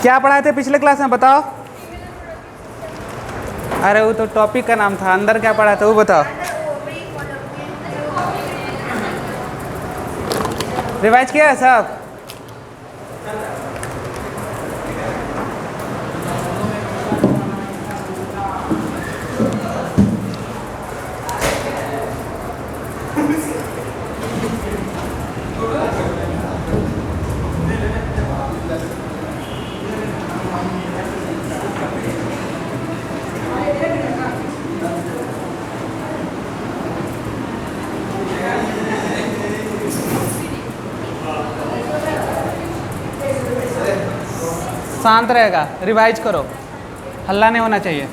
क्या पढ़ाए थे पिछले क्लास में बताओ। अरे वो तो टॉपिक का नाम था, अंदर क्या पढ़ा था वो बताओ। रिवाइज किया है सब? शांत रहेगा, रिवाइज करो, हल्ला नहीं होना चाहिए।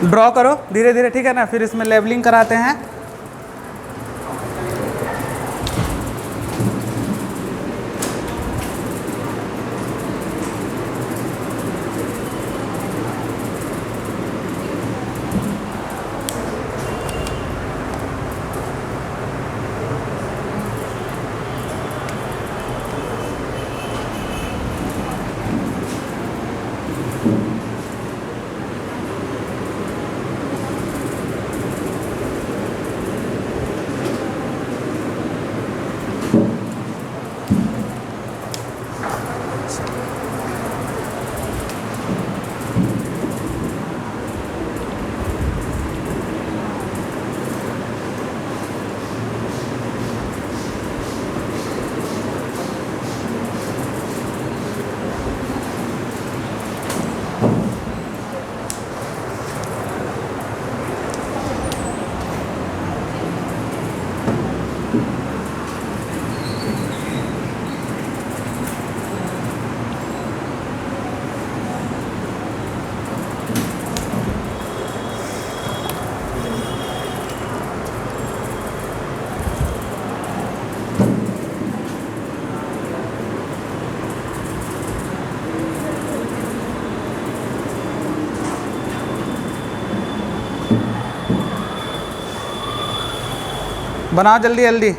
ड्रॉ करो धीरे धीरे, ठीक है ना, फिर इसमें लेबलिंग कराते हैं। बनाओ जल्दी जल्दी।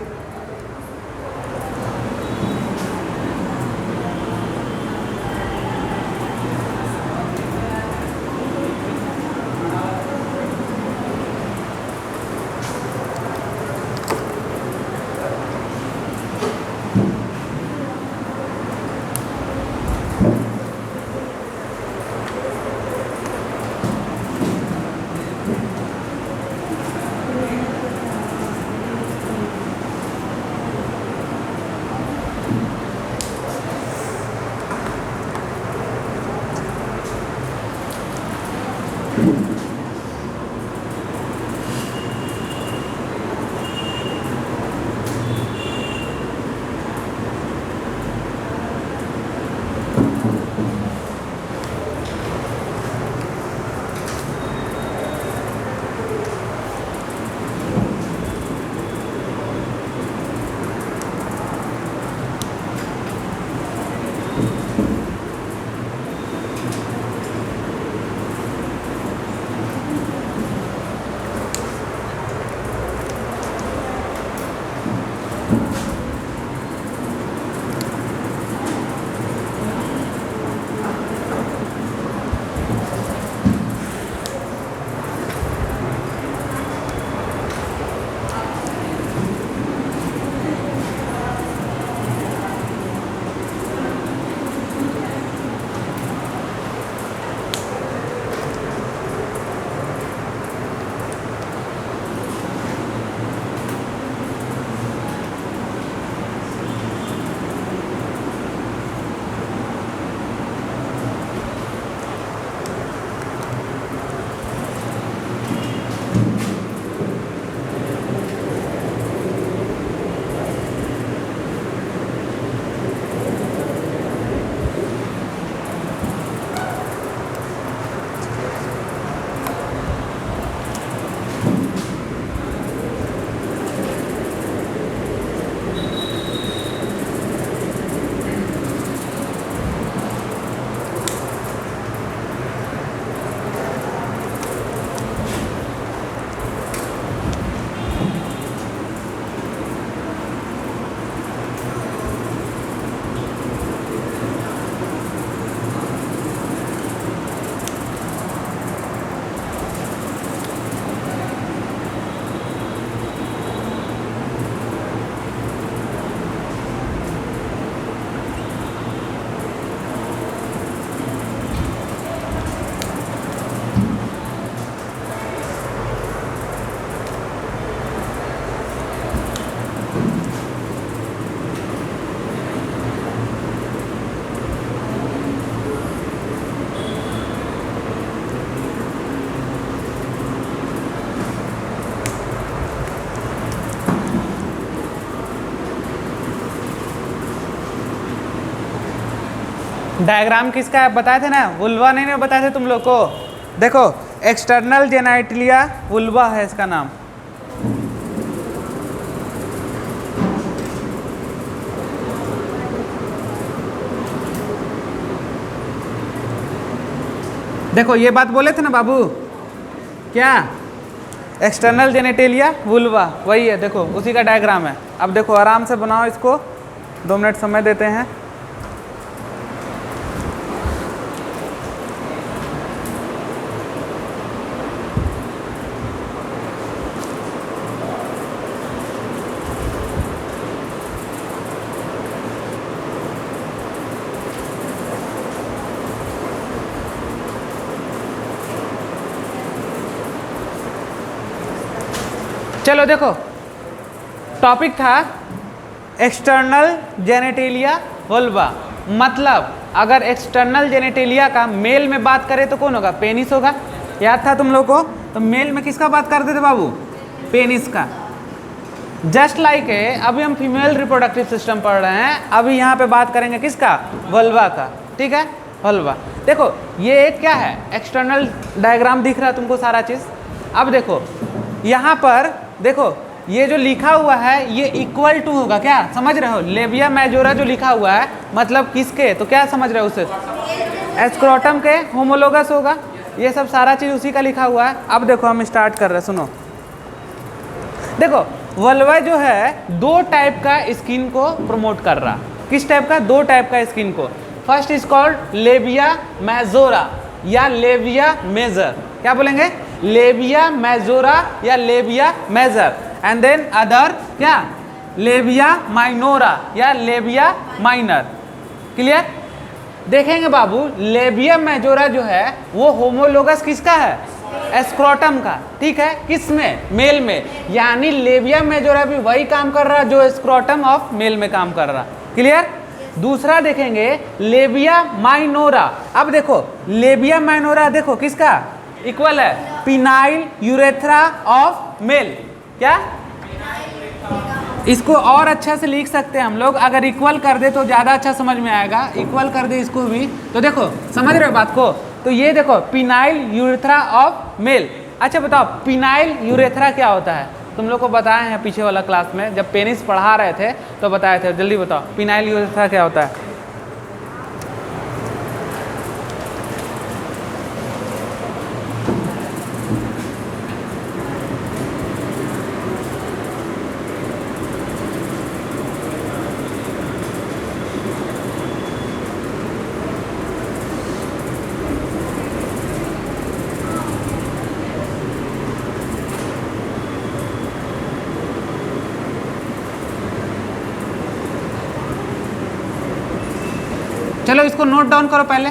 डायग्राम किसका है बताए थे ना, वुल्वा नहीं बताए थे तुम लोग को। देखो एक्सटर्नल जेनाइटलिया वुल्वा है इसका नाम। देखो ये बात बोले थे ना बाबू, क्या एक्सटर्नल जेनेटेलिया वुल्वा वही है, देखो उसी का डायग्राम है। अब देखो आराम से बनाओ इसको, 2 मिनट समय देते हैं। चलो देखो टॉपिक था एक्सटर्नल जेनेटेलिया वुल्वा। मतलब अगर एक्सटर्नल जेनेटेलिया का मेल में बात करें तो कौन होगा, पेनिस होगा। याद था तुम लोग को? तो मेल में किसका बात करते थे बाबू, पेनिस का। जस्ट लाइक है अभी हम फीमेल रिप्रोडक्टिव सिस्टम पढ़ रहे हैं, अभी यहाँ पे बात करेंगे किसका, वल्वा का। ठीक है, वल्वा। देखो ये क्या है, एक्सटर्नल डायग्राम दिख रहा है तुमको सारा चीज़। अब देखो यहाँ पर देखो ये जो लिखा हुआ है ये इक्वल टू होगा, क्या समझ रहे हो, लेबिया मेजोरा जो लिखा हुआ है मतलब किसके, तो क्या समझ रहे हो उसे, एस्क्रोटम के होमोलोगस होगा। ये सब सारा चीज़ उसी का लिखा हुआ है। अब देखो हम स्टार्ट कर रहे हैं, सुनो। देखो वल्वा जो है दो टाइप का स्किन को प्रमोट कर रहा। किस टाइप का? दो टाइप का स्किन को। First is called labia majora या लेबिया मेजर। क्या बोलेंगे? लेबिया मेजोरा या labia major. And then other क्या? लेबिया माइनोरा या लेबिया माइनर। क्लियर? देखेंगे बाबू, लेबिया मेजोरा जो है वो होमोलोगस किसका है? एस्क्रोटम का। ठीक है, किस में? मेल में। यानी लेबिया मेजोरा भी वही काम कर रहा जो एस्क्रोटम ऑफ मेल में काम कर रहा। क्लियर? दूसरा देखेंगे लेबिया माइनोरा। अब देखो लेबिया माइनोरा देखो किसका इक्वल है? Phenyl urethra of male. क्या? इसको और अच्छा से लिख सकते हैं हम लोग, अगर इक्वल कर दे तो ज़्यादा अच्छा समझ में आएगा। इक्वल कर दे इसको भी तो देखो, समझ रहे हो बात को? तो ये देखो पिनाइल यूरेथ्रा ऑफ मेल। अच्छा बताओ पिनाइल यूरेथ्रा क्या होता है? तुम लोग को बताए हैं पीछे वाला क्लास में, जब पेनिस पढ़ा रहे थे तो बताए थे। जल्दी बताओ पिनाइल यूरेथ्रा क्या होता है? चलो इसको नोट डाउन करो पहले।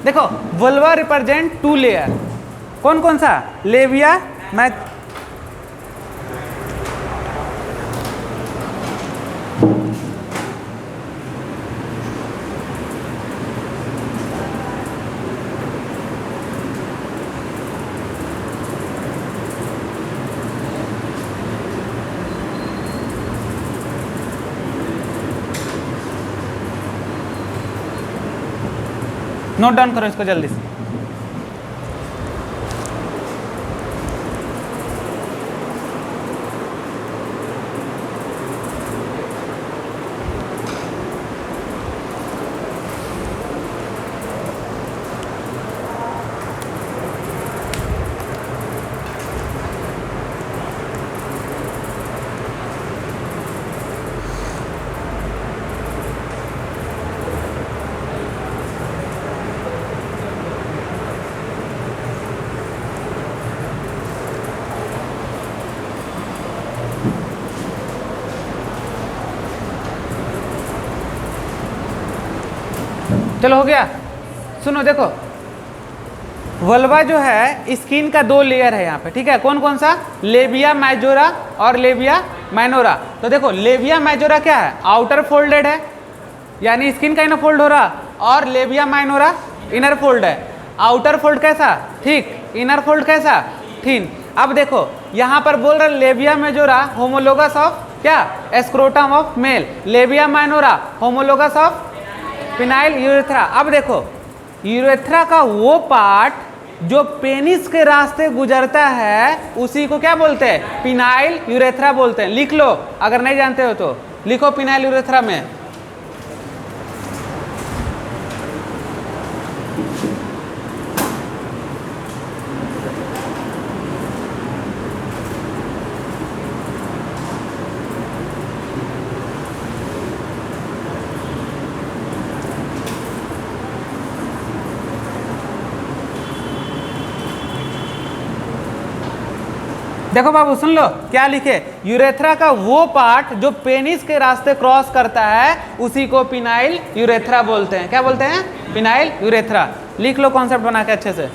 देखो वल्वा रिप्रेजेंट टू लेयर। कौन कौन सा? लेबिया नोट डाउन करो इसको जल्दी से। चलो हो गया। सुनो देखो वल्वा जो है स्किन का दो लेयर है यहाँ पे। ठीक है, कौन कौन सा? लेबिया मेजोरा और लेबिया माइनोरा। तो देखो लेबिया मेजोरा क्या है? आउटर फोल्डेड है, यानी स्किन का इनर फोल्ड हो रहा, और लेबिया माइनोरा इनर फोल्ड है। आउटर फोल्ड कैसा? थिक। इनर फोल्ड कैसा? थिन। अब देखो यहाँ पर बोल रहे लेबिया मेजोरा होमोलोगस ऑफ क्या? Scrotum of male. Labia minora homologous of penile urethra. अब देखो यूरेथ्रा का वो पार्ट जो पेनिस के रास्ते गुजरता है उसी को क्या बोलते हैं? पिनाइल यूरेथ्रा बोलते हैं। लिख लो, अगर नहीं जानते हो तो लिखो पिनाइल यूरेथ्रा में। देखो बाबू सुन लो क्या लिखे? यूरेथ्रा का वो पार्ट जो पेनिस के रास्ते क्रॉस करता है उसी को पिनाइल यूरेथ्रा बोलते हैं। क्या बोलते हैं? Phenyl urethra. लिख लो कॉन्सेप्ट बना के अच्छे से।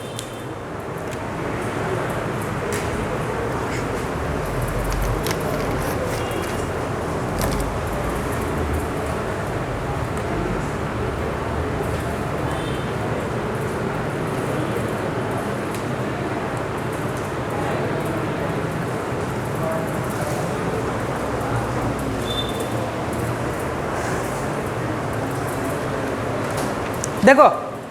देखो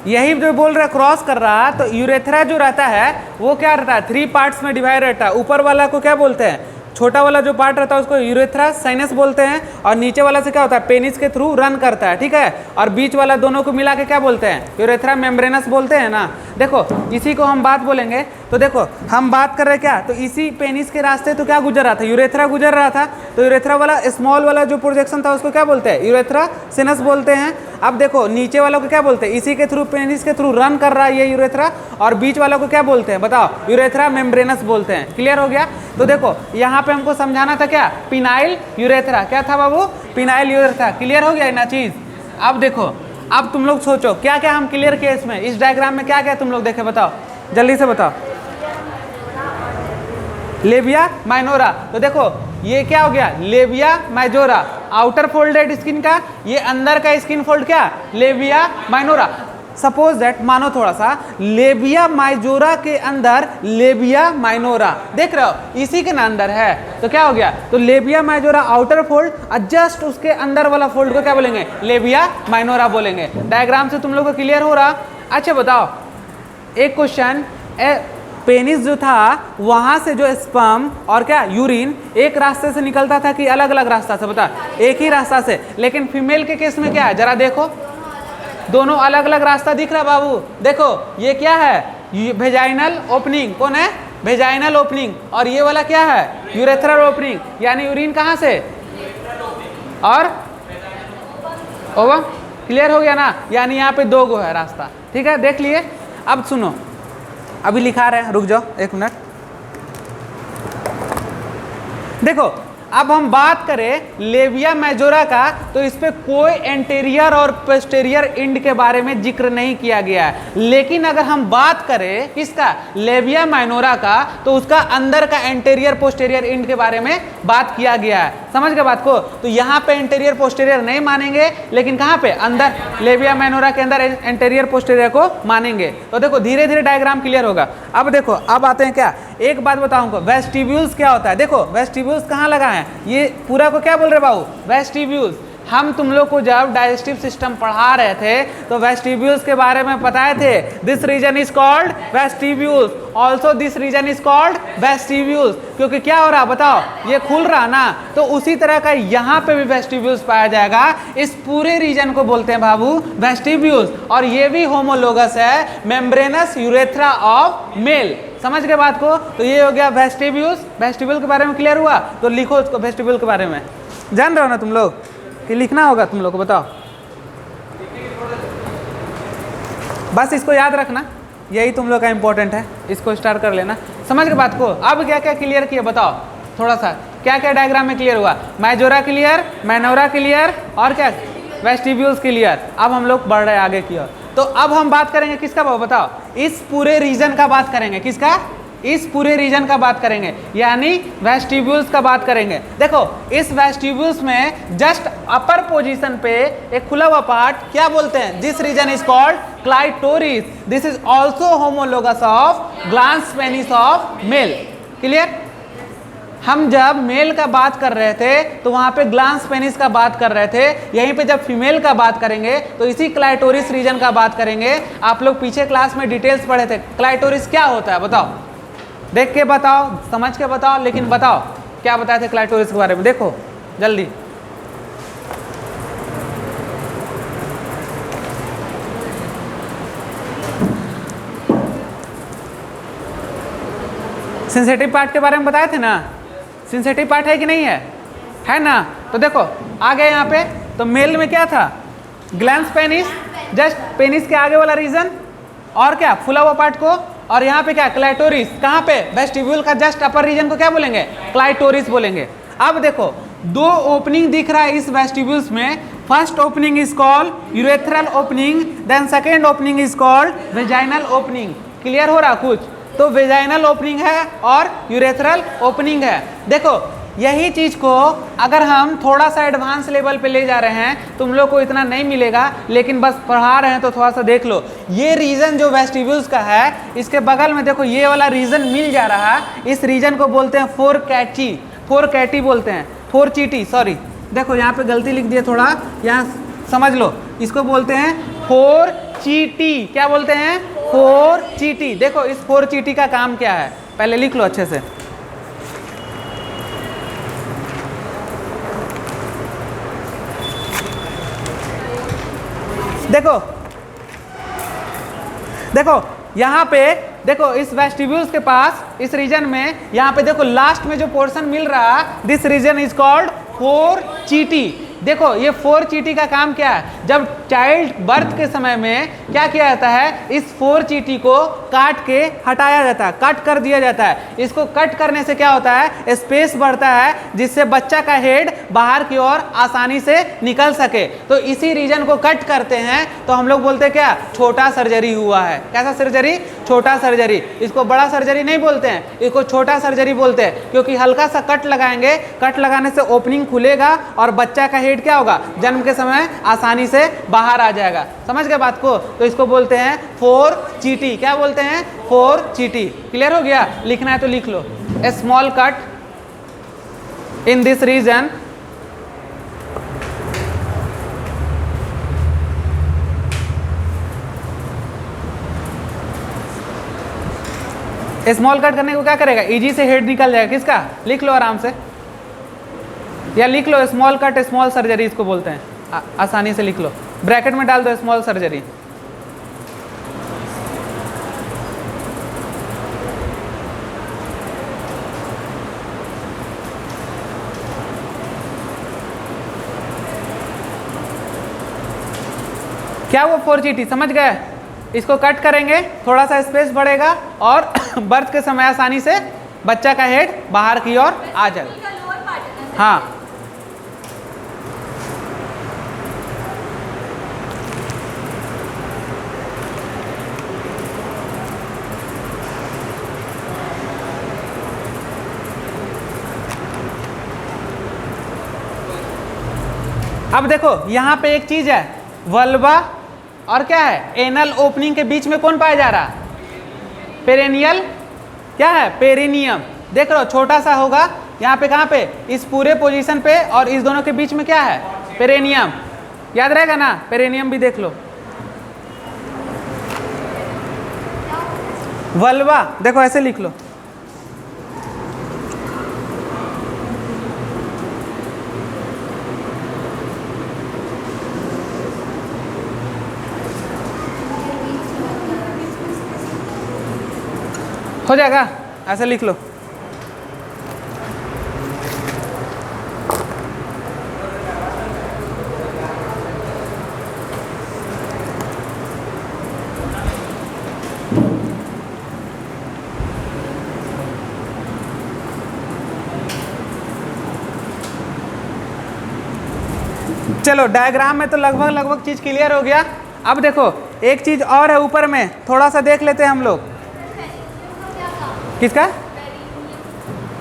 यही जो बोल रहा क्रॉस कर रहा, तो यूरेथ्रा जो रहता है वो क्या रहता है? 3 पार्ट्स में डिवाइड रहता है। ऊपर वाला को क्या बोलते हैं? छोटा वाला जो पार्ट रहता है उसको यूरेथ्रा साइनस बोलते हैं, और नीचे वाला से क्या होता है? पेनिस के थ्रू रन करता है। ठीक है, और बीच वाला दोनों को मिला के क्या बोलते हैं? यूरेथ्रा मेम्ब्रेनस बोलते हैं ना। देखो इसी को हम बात बोलेंगे तो देखो हम बात कर रहे हैं क्या, तो इसी पेनिस के रास्ते तो क्या गुजर रहा था, यूरेथ्रा गुजर रहा था। तो यूरेथ्रा वाला स्मॉल वाला जो प्रोजेक्शन था उसको क्या बोलते हैं, यूरेथ्रा सिनस बोलते हैं। अब देखो नीचे वालों को क्या बोलते हैं, इसी के थ्रू पेनिस के थ्रू रन कर रहा है ये यूरेथ्रा, और बीच वालों को क्या बोलते हैं बताओ, यूरेथ्रा मेम्ब्रेनस बोलते हैं। क्लियर हो गया। तो देखो यहाँ पे हमको समझाना था क्या, पिनाइल यूरेथ्रा, क्या था बाबू, पिनाइल यूरेथ्रा। क्लियर हो गया ना चीज। अब देखो, अब तुम लोग सोचो क्या क्या हम क्लियर किए इसमें, इस डायग्राम में क्या क्या तुम लोग देखे बताओ, जल्दी से बताओ। लेबिया माइनोरा, तो देखो ये क्या हो गया, लेबिया माइजोरा, आउटर फोल्डेड स्किन का, ये अंदर का स्किन फोल्ड क्या, लेबिया माइनोरा। सपोज दैट, मानो थोड़ा सा, लेबिया माइजोरा के अंदर लेबिया माइनोरा, देख रहे हो इसी के ना अंदर है, तो क्या हो गया, तो लेबिया माइजोरा आउटर फोल्ड, और जस्ट उसके अंदर वाला फोल्ड को क्या बोलेंगे, लेबिया माइनोरा बोलेंगे। डायग्राम से तुम लोग को क्लियर हो रहा। अच्छा बताओ एक क्वेश्चन, पेनिस जो था वहां से जो स्पर्म और क्या यूरिन एक रास्ते से निकलता था कि अलग अलग रास्ता से, बता, एक ही रास्ता से, लेकिन फीमेल के केस में क्या है, जरा देखो दोनों अलग अलग रास्ता दिख रहा है बाबू। देखो ये क्या है, वेजाइनल ओपनिंग, कौन है, वेजाइनल ओपनिंग, और ये वाला क्या है, यूरेथ्रल ओपनिंग, यानी यूरिन कहाँ से, और ओवर। क्लियर हो गया ना, यानी यहाँ पे दो गो है रास्ता, ठीक है, देख लिए। अब सुनो, अभी लिखा रहे हैं, रुक जाओ एक मिनट। देखो अब हम बात करें लेबिया मेजोरा का, तो इस पे कोई एंटेरियर और पोस्टेरियर इंड के बारे में जिक्र नहीं किया गया है। लेकिन अगर हम बात करें किसका, लेबिया माइनोरा का, तो उसका अंदर का एंटेरियर पोस्टेरियर इंड के बारे में बात किया गया है। समझ गए बात को। तो यहाँ पे एंटेरियर पोस्टेरियर नहीं मानेंगे, लेकिन कहाँ पे, अंदर लेबिया माइनोरा के अंदर एंटेरियर पोस्टेरियर को मानेंगे। तो देखो धीरे धीरे डायग्राम क्लियर होगा। अब देखो, अब आते हैं क्या, एक बात बताऊंगा, वेस्टिब्यूल्स क्या होता है। देखो वेस्टिब्यूल्स कहाँ लगा है, ये पूरा को क्या बोल रहे बाबू, वेस्टिब्यूल्स। हम तुम लोग को जब डाइजेस्टिव सिस्टम पढ़ा रहे थे तो वेस्टिब्यूल्स के बारे में बताए थे, this region is called vestibules, also this region is called vestibules. क्योंकि क्या हो रहा बताओ, ये खुल रहा ना, तो उसी तरह का यहाँ पे भी वेस्टिब्यूल्स पाया जाएगा। इस पूरे रीजन को बोलते हैं बाबू वेस्टिब्यूल्स, और ये भी होमोलोगस है मेम्ब्रेनस यूरेथ्रा ऑफ मेल। समझ गए बात को। तो ये हो गया वेस्टिब्यूल्स। वेस्टिब्यूल के बारे में क्लियर हुआ, तो लिखो उसको, वेस्टिब्यूल के बारे में जान रहे हो ना तुम लोग, कि लिखना होगा तुम लोग को, बताओ। बस इसको याद रखना, यही तुम लोग का इंपॉर्टेंट है, इसको स्टार्ट कर लेना। समझ गए बात को। अब क्या क्या क्लियर किया बताओ, थोड़ा सा क्या क्या डायग्राम में क्लियर हुआ, माइजोरा क्लियर, माइनोरा क्लियर, और क्या वेस्टिब्यूल्स क्लियर। अब हम लोग बढ़ रहे आगे की ओर। तो अब हम बात करेंगे किसका बताओ, इस पूरे रीजन का बात करेंगे, किसका, इस पूरे रीजन का बात करेंगे, यानी वेस्टिब्यूल्स का बात करेंगे। देखो इस वेस्टिब्यूल्स में जस्ट अपर पोजीशन पे एक खुला हुआ पार्ट क्या बोलते हैं, this region is called clitoris, this is also homologous of glans penis of male. Clear. हम जब मेल का बात कर रहे थे तो वहां पे ग्लैंस पेनिस का बात कर रहे थे, यहीं पे जब फीमेल का बात करेंगे तो इसी क्लाइटोरिस रीजन का बात करेंगे। आप लोग पीछे क्लास में डिटेल्स पढ़े थे, क्लाइटोरिस क्या होता है बताओ, देख के बताओ, समझ के बताओ, लेकिन बताओ क्या बताए थे क्लाइटोरिस के बारे में, देखो जल्दी। सेंसिटिव पार्ट के बारे में बताए थे ना, सेंसिटिव पार्ट है कि नहीं है ना। तो देखो आ गए यहाँ पे, तो मेल में क्या था, ग्लैंस पेनिस, जस्ट पेनिस के आगे वाला रीजन, और क्या फुला हुआ पार्ट को, और यहाँ पे क्या क्लाइटोरिस, कहाँ पे, वेस्टिब्यूल का जस्ट अपर रीजन को क्या बोलेंगे, क्लाइटोरिस बोलेंगे। अब देखो दो ओपनिंग दिख रहा है इस वेस्टिब्यूल्स में, first opening is called urethral opening, then second opening is called vaginal opening. Clear हो रहा कुछ, तो वेजाइनल ओपनिंग है और यूरेथ्रल ओपनिंग है। देखो यही चीज को अगर हम थोड़ा सा एडवांस लेवल पे ले जा रहे हैं, तुम लोग को इतना नहीं मिलेगा, लेकिन बस पढ़ा रहे हैं तो थोड़ा सा देख लो। ये रीजन जो वेस्टिब्यूल्स का है, इसके बगल में देखो ये वाला रीजन मिल जा रहा है, इस रीजन को बोलते हैं फोर कैटी बोलते हैं, फोर चीटी, सॉरी देखो यहाँ पे गलती लिख दिया थोड़ा, यहाँ समझ लो, इसको बोलते हैं फोर चीटी। क्या बोलते हैं, फोर चीटी। देखो इस फोर चीटी का काम क्या है, पहले लिख लो अच्छे से। देखो देखो यहाँ पे देखो इस वेस्टिब्यूल्स के पास इस रीजन में, यहाँ पे देखो लास्ट में जो पोर्शन मिल रहा है, दिस रीजन इज कॉल्ड 4 चीटी। देखो ये 4 चीटी का काम क्या है, जब चाइल्ड बर्थ के समय में क्या किया जाता है, इस 4 चीटी को काट के हटाया जाता है, कट कर दिया जाता है। इसको कट करने से क्या होता है, स्पेस बढ़ता है, जिससे बच्चा का हेड बाहर की ओर आसानी से निकल सके। तो इसी रीजन को कट करते हैं तो हम लोग बोलते हैं क्या, छोटा सर्जरी हुआ है। कैसा सर्जरी, छोटा सर्जरी। इसको बड़ा सर्जरी नहीं बोलते हैं, इसको छोटा सर्जरी बोलते हैं, क्योंकि हल्का सा कट लगाएंगे, कट लगाने से ओपनिंग खुलेगा और बच्चा का हेड क्या होगा, जन्म के समय आसानी से बाहर आ जाएगा। समझ गए बात को? तो इसको बोलते हैं 4 चीटी। क्या बोलते हैं, 4 चीटी। क्लियर हो गया? लिखना है तो लिख लो, a small cut in this region small cut करने को क्या करेगा, इजी से हेड निकल जाएगा। किसका, लिख लो आराम से, या लिख लो स्मॉल कट स्मॉल सर्जरी इसको बोलते हैं। आसानी से लिख लो, ब्रैकेट में डाल दो स्मॉल सर्जरी। क्या वो 4 चीटी, समझ गए? इसको कट करेंगे, थोड़ा सा स्पेस बढ़ेगा और बर्थ के समय आसानी से बच्चा का हेड बाहर की ओर आ जाएगा। हाँ, अब देखो यहाँ पे एक चीज है, वल्वा और क्या है, एनल ओपनिंग के बीच में कौन पाया जा रहा, पेरेनियल, क्या है, पेरिनियम। देख रहे हो छोटा सा होगा यहाँ पे, कहाँ पे, इस पूरे पोजीशन पे, और इस दोनों के बीच में क्या है, पेरेनियम। याद रहेगा ना, पेरेनियम भी देख लो। वल्वा देखो ऐसे लिख लो, हो जाएगा, ऐसे लिख लो। चलो डायग्राम में तो लगभग चीज क्लियर हो गया। अब देखो एक चीज और है ऊपर में, थोड़ा सा देख लेते हैं हम लोग। किसका,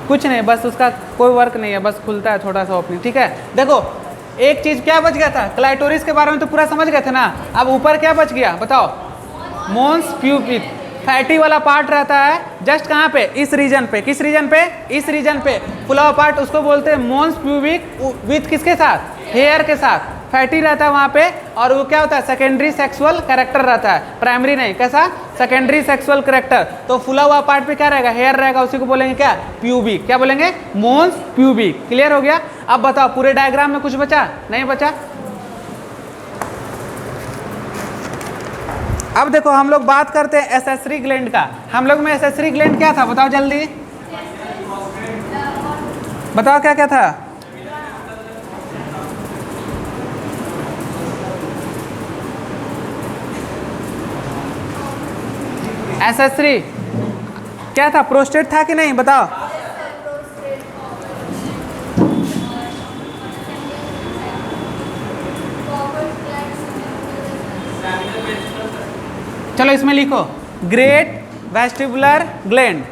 कुछ नहीं, बस उसका कोई वर्क नहीं है, बस खुलता है थोड़ा सा ओपनिंग। ठीक है, देखो एक चीज क्या बच गया था, क्लाइटोरिस के बारे में तो पूरा समझ गए थे ना। अब ऊपर क्या बच गया बताओ, मोन्स प्यूबिक। फैटी वाला पार्ट रहता है जस्ट कहाँ पे, इस रीजन पे। किस रीजन पे, इस रीजन पे। फुला हुआ पार्ट उसको बोलते हैं मोन्स प्यूबिक, विथ किसके साथ, हेयर के साथ। फैटी रहता है वहाँ पे, और वो क्या होता है, सेकेंडरी सेक्सुअल कैरेक्टर रहता है, प्राइमरी नहीं। कैसा, सेकेंडरी सेक्सुअल कैरेक्टर। तो फुला हुआ पार्ट पे क्या रहेगा, हेयर रहेगा, उसी को बोलेंगे क्या, प्यूबिक। क्या बोलेंगे, मोन्स प्यूबिक। क्लियर हो गया? अब बताओ पूरे डायग्राम में कुछ बचा, नहीं बचा? अब देखो हम लोग बात करते हैं एसेसरी ग्लैंड का। हम लोग में एसेसरी ग्लैंड क्या था बताओ जल्दी, बताओ क्या क्या था। एसेसरी क्या था, प्रोस्टेट था कि नहीं बताओ। चलो इसमें लिखो ग्रेट वेस्टिबुलर ग्लैंड।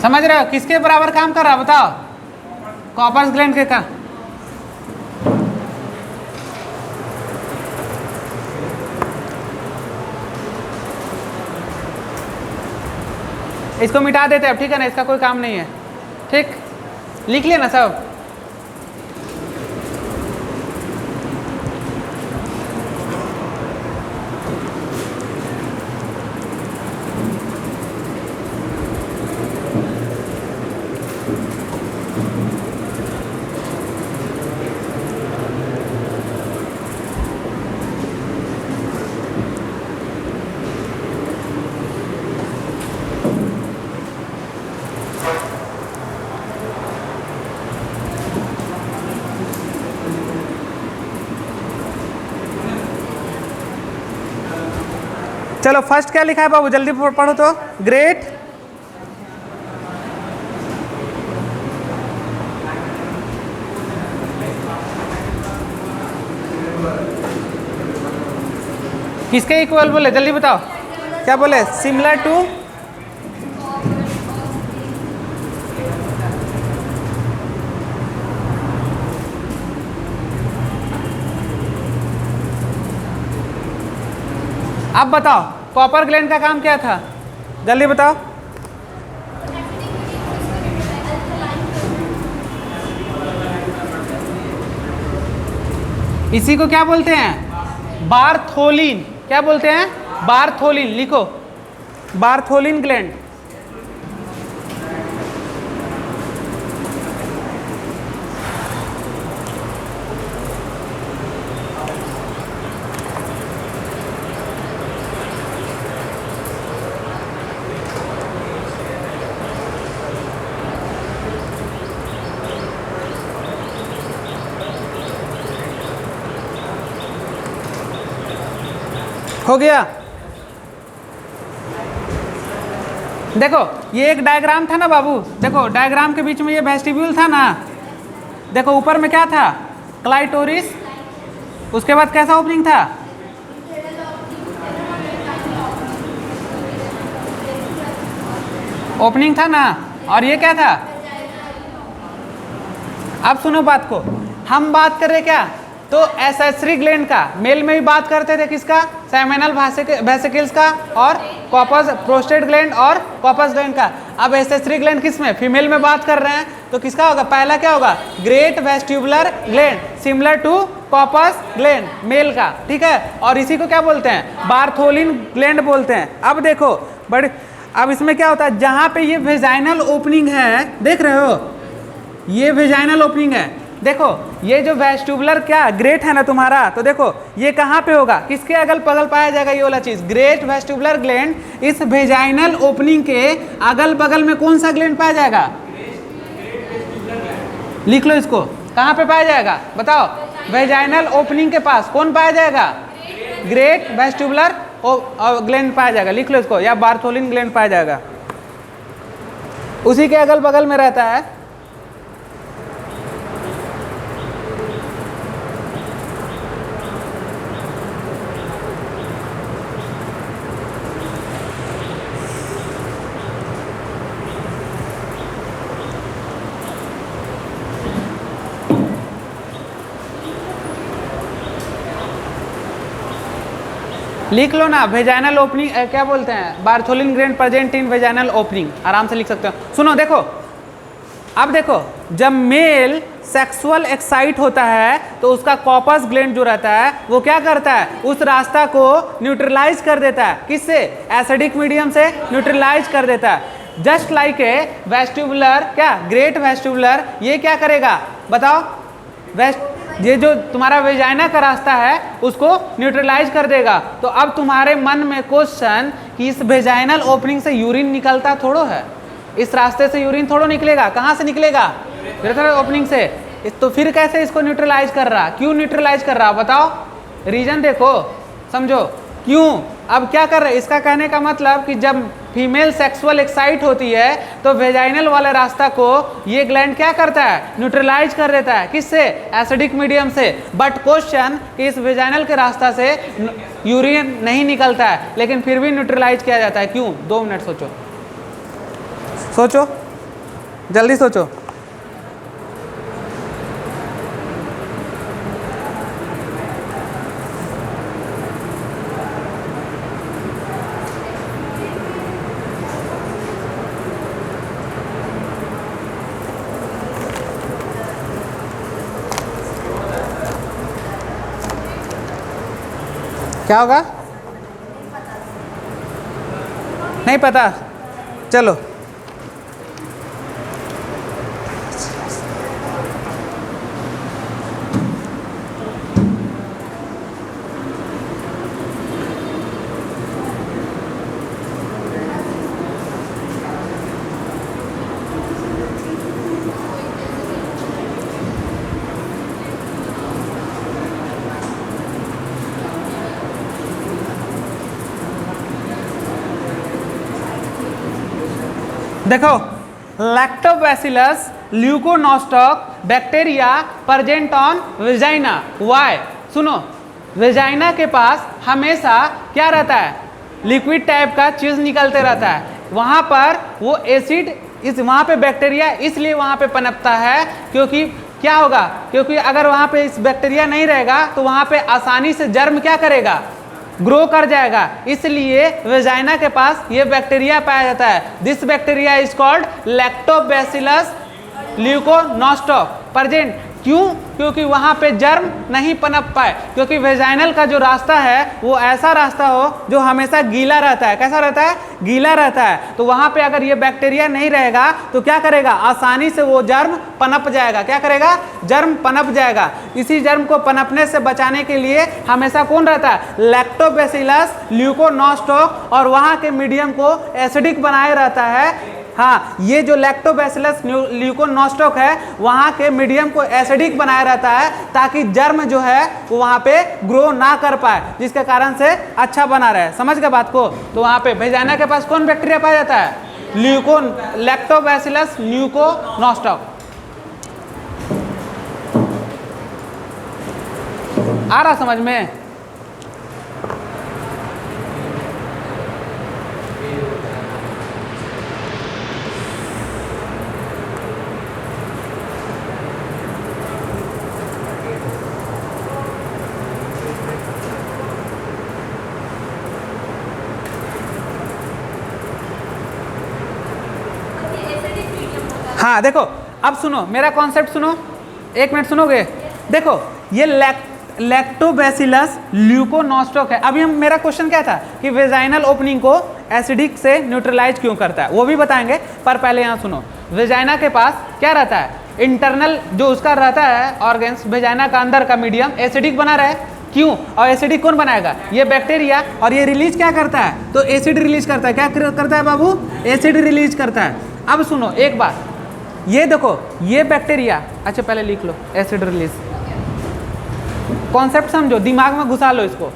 समझ रहे हो किसके बराबर काम कर रहा बताओ, कॉपर्स ग्लैंड के का। इसको मिटा देते हैं अब, ठीक है ना, इसका कोई काम नहीं है। ठीक, लिख लिया ना सब। चलो फर्स्ट क्या लिखा है बाबू, जल्दी पढ़ो तो। ग्रेट किसके इक्वल बोले, जल्दी बताओ क्या बोले, सिमिलर टू अब बताओ कॉपर ग्लैंड का काम क्या था, जल्दी बताओ। इसी को क्या बोलते हैं, बारथोलिन। क्या बोलते हैं, बारथोलिन। लिखो, बारथोलिन ग्लैंड। हो गया। देखो ये एक डायग्राम था ना बाबू, देखो डायग्राम के बीच में ये वेस्टिब्यूल था ना, देखो ऊपर में क्या था, क्लाइटोरिस, उसके बाद कैसा ओपनिंग था, ओपनिंग था ना, और ये क्या था। अब सुनो बात को, हम बात कर रहे क्या, तो एसेसरी ग्लैंड का, मेल में भी बात करते थे किसका, सेमिनल वेसिकल्स का, और कॉर्पस प्रोस्टेट ग्लैंड और कॉर्पस ग्लैंड का। अब एसेसरी ग्लैंड किस में, फीमेल में बात कर रहे हैं, तो किसका होगा, पहला क्या होगा, great vestibular gland, similar to corpus gland, male का, ठीक है। और इसी को क्या बोलते हैं, बारथोलिन ग्लैंड बोलते हैं। अब देखो बड़े, अब इसमें क्या होता है, जहां पे ये वेजाइनल ओपनिंग है, देख रहे हो, ये वेजाइनल ओपनिंग है। देखो ये जो वेस्टिबुलर क्या ग्रेट है ना तुम्हारा, तो देखो ये कहाँ पे होगा, किसके अगल बगल पाया जाएगा, ये वाला चीज, ग्रेट वेस्टिबुलर ग्लैंड, इस वेजाइनल ओपनिंग के अगल बगल में कौन सा ग्लैंड पाया जाएगा, लिख लो इसको, कहाँ पे पाया जाएगा बताओ, वेजाइनल ओपनिंग के पास कौन पाया जाएगा, ग्रेट वेस्टिबुलर ग्लैंड पाया जाएगा, लिख लो इसको, या बारथोलिन ग्लैंड पाया जाएगा, उसी के अगल बगल में रहता है। लिख लो ना, वेजाइनल ओपनिंग क्या बोलते हैं, Bartholin gland present in vaginal opening, आराम से लिख सकते हो। सुनो देखो, अब देखो जब मेल सेक्सुअल एक्साइट होता है तो उसका कॉर्पस ग्लैंड जो रहता है वो क्या करता है, उस रास्ता को न्यूट्रलाइज कर देता है, किससे, एसिडिक मीडियम से न्यूट्रलाइज कर देता है। जस्ट लाइक ए वेस्टिबुलर, क्या ग्रेट वेस्टिबुलर, ये क्या करेगा बताओ, ये जो तुम्हारा वेजाइना का रास्ता है उसको न्यूट्रलाइज कर देगा। तो अब तुम्हारे मन में क्वेश्चन कि इस वेजाइनल ओपनिंग से यूरिन निकलता थोड़ो है, इस रास्ते से यूरिन थोड़ो निकलेगा, कहाँ से निकलेगा, ओपनिंग से, तो फिर कैसे इसको न्यूट्रलाइज कर रहा, क्यों न्यूट्रलाइज कर रहा बताओ, रीजन देखो, समझो क्यों। अब क्या कर रहे हैं, इसका कहने का मतलब कि जब फीमेल सेक्सुअल एक्साइट होती है तो वेजाइनल वाले रास्ता को ये ग्लैंड क्या करता है, न्यूट्रलाइज कर देता है, किससे, एसिडिक मीडियम से। बट क्वेश्चन कि इस वेजाइनल के रास्ता से यूरिन नहीं निकलता है लेकिन फिर भी न्यूट्रलाइज किया जाता है, क्यों, 2 मिनट सोचो, सोचो जल्दी सोचो। क्या होगा? नहीं पता, चलो देखो, Lactobacillus Leuconostoc bacteria present on vagina. Why? सुनो, वेजाइना के पास हमेशा क्या रहता है? लिक्विड टाइप का चीज निकलते रहता है। वहां पर वो एसिड इस वहां पे बैक्टीरिया इसलिए वहां पे पनपता है क्योंकि क्या होगा? क्योंकि अगर वहां पे इस बैक्टीरिया नहीं रहेगा तो वहां पे आसानी से जर्म क्या करेगा? ग्रो कर जाएगा। इसलिए वेजाइना के पास ये बैक्टीरिया पाया जाता है। This bacteria is called Lactobacillus Leuconostoc present. क्यों? क्योंकि वहां पे जर्म नहीं पनप पाए, क्योंकि वेजाइनल का जो रास्ता है वो ऐसा रास्ता हो जो हमेशा गीला रहता है। कैसा रहता है? गीला रहता है। तो वहां पे अगर ये बैक्टीरिया नहीं रहेगा तो क्या करेगा? आसानी से वो जर्म पनप जाएगा। क्या करेगा? जर्म पनप जाएगा। इसी जर्म को पनपने से बचाने के लिए हमेशा कौन रहता है? लैक्टोबैसिलस ल्यूकोनोस्टॉक, और वहां के मीडियम को एसिडिक बनाए रहता है। हाँ, ये जो लैक्टोबैसिलस ल्यूकोनोस्टॉक है वहाँ के मीडियम को एसिडिक बनाया रहता है ताकि जर्म जो है वो वहाँ पे ग्रो ना कर पाए, जिसके कारण से अच्छा बना रहे। समझ गए बात को? तो वहाँ पे वेजाइना के पास कौन बैक्टीरिया पाया जाता है? लैक्टोबैसिलस ल्यूकोनोस्टॉक। आ रहा समझ में? हाँ देखो, अब सुनो मेरा कॉन्सेप्ट सुनो, एक मिनट सुनोगे? देखो, ये लैक्टोबैसिलस ल्यूकोनोस्टॉक है। अभी हम मेरा क्वेश्चन क्या था कि वेजाइनल ओपनिंग को एसिडिक से न्यूट्रलाइज क्यों करता है, वो भी बताएंगे। पर पहले यहाँ सुनो, वेजाइना के पास क्या रहता है? इंटरनल जो उसका रहता है ऑर्गेन्स, वेजाइना का अंदर का मीडियम एसिडिक बना रहे। क्यों? और एसिडिक कौन बनाएगा? ये बैक्टीरिया। और ये रिलीज क्या करता है? तो एसिड रिलीज करता है। क्या करता है बाबू? एसिड रिलीज करता है। अब सुनो एक बात, ये देखो, ये बैक्टीरिया, अच्छा पहले लिख लो एसिड रिलीज। कॉन्सेप्ट समझो, दिमाग में घुसा लो इसको।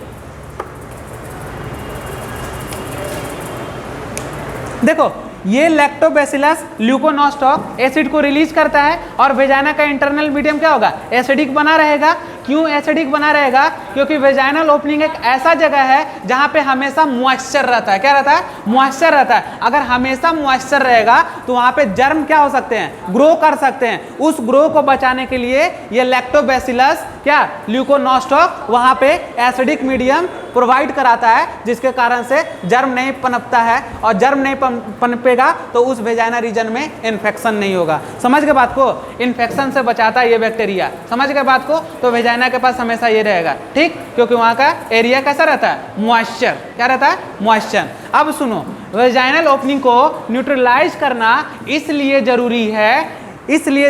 देखो, ये लैक्टोबैसिलस ल्यूकोनोस्टॉक एसिड को रिलीज करता है और वेजाइना का इंटरनल मीडियम क्या होगा? एसिडिक बना रहेगा। क्यों एसिडिक बना रहेगा? क्योंकि वेजाइनल ओपनिंग एक ऐसा जगह है जहां पे हमेशा मॉइस्चर रहता है। क्या रहता है? मॉइस्चर रहता है। अगर हमेशा मॉइस्चर रहेगा तो वहां पे जर्म क्या हो सकते हैं? ग्रो कर सकते हैं। उस ग्रो को बचाने के लिए ये लैक्टोबैसिलस क्या ल्यूकोनोस्टॉक वहां पे एसिडिक मीडियम प्रोवाइड कराता है, जिसके कारण से जर्म नहीं पनपता है। और जर्म नहीं पनपेगा तो उस वेजाइना रीजन में इन्फेक्शन नहीं होगा। समझ गए बात को? इन्फेक्शन से बचाता है ये बैक्टीरिया। समझ गए बात को? तो वेजाइना के पास हमेशा ये रहेगा, ठीक? क्योंकि वहां का एरिया कैसा रहता है? मॉइस्चर। क्या रहता है? मॉइस्चर। अब सुनो, वेजाइनल ओपनिंग को न्यूट्रलाइज करना इसलिए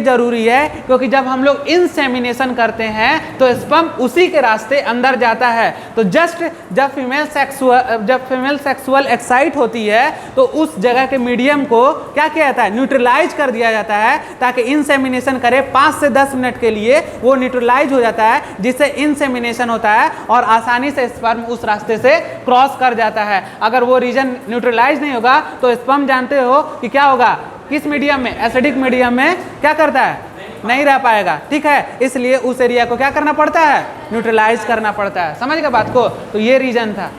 जरूरी है क्योंकि जब हम लोग इंसेमिनेशन करते हैं तो स्पर्म उसी के रास्ते अंदर जाता है। तो जस्ट जब फीमेल सेक्सुअल एक्साइट होती है तो उस जगह के मीडियम को क्या किया जाता है? न्यूट्रलाइज कर दिया जाता है, ताकि इंसेमिनेशन करे 5 से 10 मिनट के लिए वो न्यूट्रलाइज हो जाता है, जिससे इंसेमिनेशन होता है और आसानी से स्पर्म उस रास्ते से क्रॉस कर जाता है। अगर वो रीजन न्यूट्रलाइज नहीं होगा तो स्पर्म जानते हो कि क्या होगा? किस मीडियम में? एसिडिक मीडियम में क्या करता है? नहीं रह पाएगा, ठीक है? इसलिए उस एरिया को क्या करना पड़ता है? न्यूट्रलाइज करना पड़ता है। समझ गए बात को? तो ये रीजन था।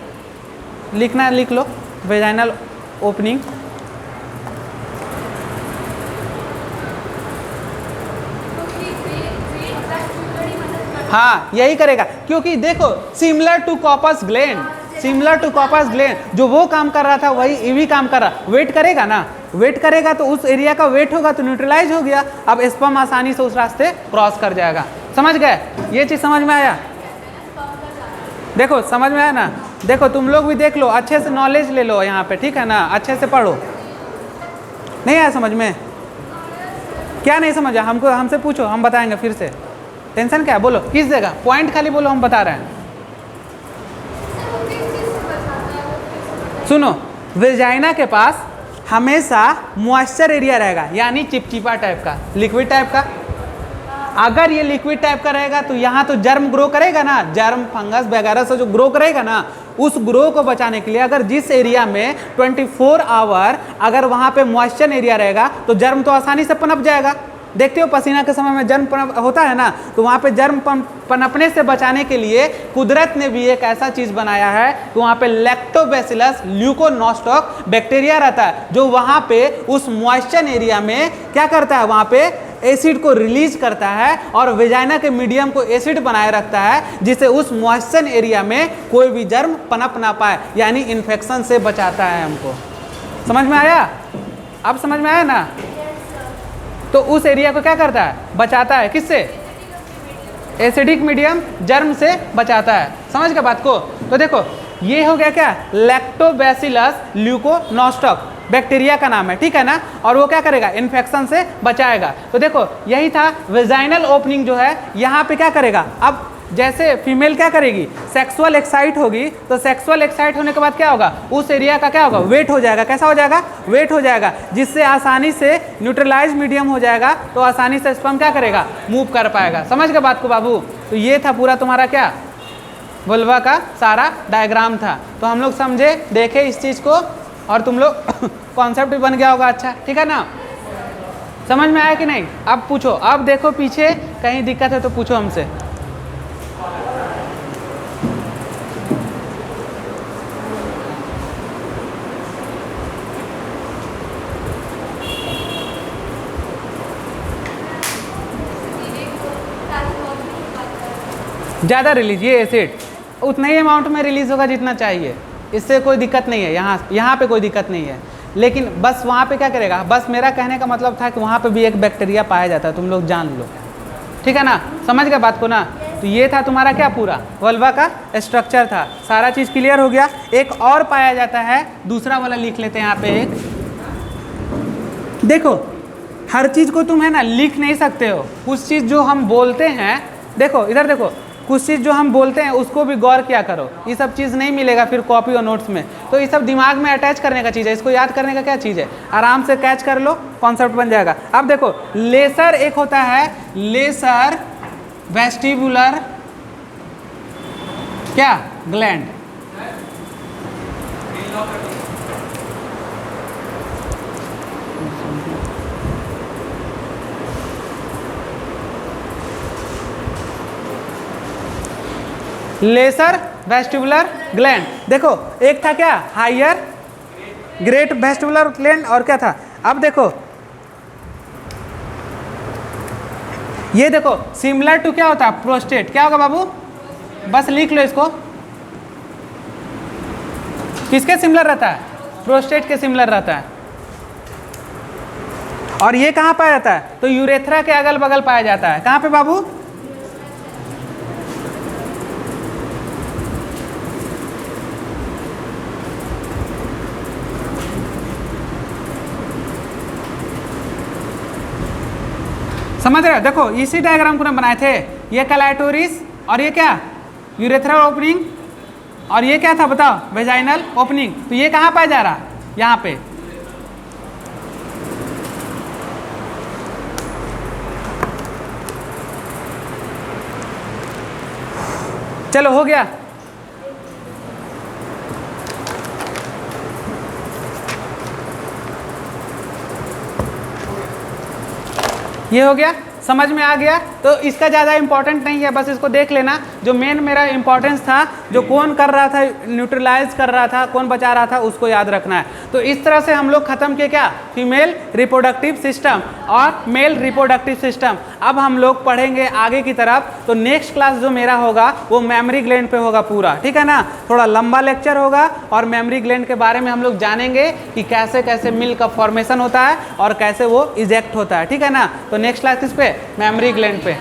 लिखना लिख लो, वेजाइनल ओपनिंग। हाँ, यही करेगा, क्योंकि देखो सिमिलर टू कॉर्पस ग्लैंड, जो वो काम कर रहा था वही ये भी काम कर रहा। वेट करेगा ना, वेट करेगा तो उस एरिया का वेट होगा तो न्यूट्रलाइज हो गया। अब स्पर्म आसानी से उस रास्ते क्रॉस कर जाएगा। समझ गए? ये चीज समझ में आया? देखो समझ में आया ना, देखो तुम लोग भी देख लो, अच्छे से नॉलेज ले लो यहाँ पे, ठीक है ना, अच्छे से पढ़ो। नहीं आया समझ में? क्या नहीं समझा? हमसे पूछो, हम बताएंगे फिर से। टेंशन क्या है, बोलो किस जगह, पॉइंट खाली बोलो, हम बता रहे हैं। सुनो, वेजाइना के पास हमेशा मॉइस्चर एरिया रहेगा, यानी चिपचिपा टाइप का, लिक्विड टाइप का। अगर ये लिक्विड टाइप का रहेगा तो यहाँ तो जर्म ग्रो करेगा ना, जर्म फंगस वगैरह से जो ग्रो करेगा ना, उस ग्रो को बचाने के लिए अगर जिस एरिया में 24 आवर अगर वहाँ पे मॉइस्चर एरिया रहेगा तो जर्म तो आसानी से पनप जाएगा। देखते हो पसीना के समय में जर्म पनप होता है ना, तो वहाँ पे जर्म पनपने से बचाने के लिए कुदरत ने भी एक ऐसा चीज़ बनाया है कि वहाँ पे लैक्टोबैसिलस ल्यूकोनोस्टॉक बैक्टीरिया रहता है, जो वहाँ पे उस मॉइस्चर एरिया में क्या करता है, वहाँ पे एसिड को रिलीज करता है और वेजाइना के मीडियम को एसिड बनाए रखता है, जिससे उस मॉइस्चर एरिया में कोई भी जर्म पनप ना पाए, यानी इन्फेक्शन से बचाता है हमको। समझ में आया? अब समझ में आया ना? तो उस एरिया को क्या करता है, बचाता है, किससे? एसिडिक मीडियम जर्म से बचाता है। समझ गए बात को? तो देखो ये हो गया क्या, लैक्टोबैसिलस ल्यूकोनोस्टॉक बैक्टीरिया का नाम है, ठीक है ना, और वो क्या करेगा, इन्फेक्शन से बचाएगा। तो देखो यही था वेजाइनल ओपनिंग जो है, यहाँ पे क्या करेगा, अब जैसे फीमेल क्या करेगी, सेक्सुअल एक्साइट होगी, तो सेक्सुअल एक्साइट होने के बाद क्या होगा, उस एरिया का क्या होगा, वेट हो जाएगा। कैसा हो जाएगा, वेट हो जाएगा, जिससे आसानी से न्यूट्रलाइज मीडियम हो जाएगा, तो आसानी से स्पर्म क्या करेगा, मूव कर पाएगा। समझ गए बात को बाबू? तो ये था पूरा तुम्हारा क्या, वल्वा का सारा डायग्राम था। तो हम लोग समझे, देखे इस चीज़ को, और तुम लोग कॉन्सेप्ट भी बन गया होगा अच्छा, ठीक है ना? समझ में आया कि नहीं? अब पूछो, अब देखो पीछे कहीं दिक्कत है तो पूछो हमसे। ज़्यादा रिलीज, ये एसिड उतना ही अमाउंट में रिलीज होगा जितना चाहिए, इससे कोई दिक्कत नहीं है। यहाँ पे कोई दिक्कत नहीं है, लेकिन बस वहाँ पे क्या करेगा, बस मेरा कहने का मतलब था कि वहाँ पे भी एक बैक्टीरिया पाया जाता है, तुम लोग जान लो, ठीक है ना? समझ गए बात को ना? तो ये था तुम्हारा क्या, पूरा वल्वा का स्ट्रक्चर था, सारा चीज़ क्लियर हो गया। एक और पाया जाता है, दूसरा वाला लिख लेते हैं यहाँ पे। एक देखो, हर चीज़ को तुम है ना लिख नहीं सकते हो, कुछ चीज़ जो हम बोलते हैं, देखो इधर देखो, कुछ चीज़ जो हम बोलते हैं उसको भी गौर किया करो, ये सब चीज़ नहीं मिलेगा फिर कॉपी और नोट्स में, तो ये सब दिमाग में अटैच करने का चीज़ है, इसको याद करने का क्या चीज़ है, आराम से कैच कर लो, कॉन्सेप्ट बन जाएगा। अब देखो लेसर एक होता है, लेसर वेस्टिबुलर क्या ग्लैंड, लेसर वेस्टिबुलर ग्लैंड। देखो एक था क्या, हायर ग्रेट वेस्टिबुलर ग्लैंड, और क्या था, अब देखो ये देखो सिमिलर टू क्या होता है, प्रोस्टेट। क्या होगा बाबू, बस लिख लो इसको, किसके सिमिलर रहता है, प्रोस्टेट के सिमिलर रहता है। और ये कहाँ पाया जाता है, तो यूरेथ्रा के अगल बगल पाया जाता है। कहाँ पे बाबू, समझ रहे हो? देखो इसी डायग्राम को हम बनाए थे, ये क्लाइटोरिस और ये क्या, यूरेथ्रा ओपनिंग, और ये क्या था बताओ, वेजाइनल ओपनिंग। तो ये कहाँ पाया जा रहा, यहाँ पे। चलो हो गया, ये हो गया, समझ में आ गया। तो इसका ज़्यादा इंपॉर्टेंट नहीं है, बस इसको देख लेना। जो मेन मेरा इंपॉर्टेंस था, जो कौन कर रहा था, न्यूट्रलाइज कर रहा था, कौन बचा रहा था, उसको याद रखना है। तो इस तरह से हम लोग खत्म किए क्या, फीमेल रिप्रोडक्टिव सिस्टम और मेल रिप्रोडक्टिव सिस्टम। अब हम लोग पढ़ेंगे आगे की तरफ। तो नेक्स्ट क्लास जो मेरा होगा वो मेमोरी ग्लैंड पे होगा पूरा, ठीक है ना? थोड़ा लंबा लेक्चर होगा और मेमोरी ग्लैंड के बारे में हम लोग जानेंगे कि कैसे कैसे मिल्क का फॉर्मेशन होता है और कैसे वो इजेक्ट होता है, ठीक है ना? तो नेक्स्ट क्लास किस पे, मेमोरी ग्लैंड पे।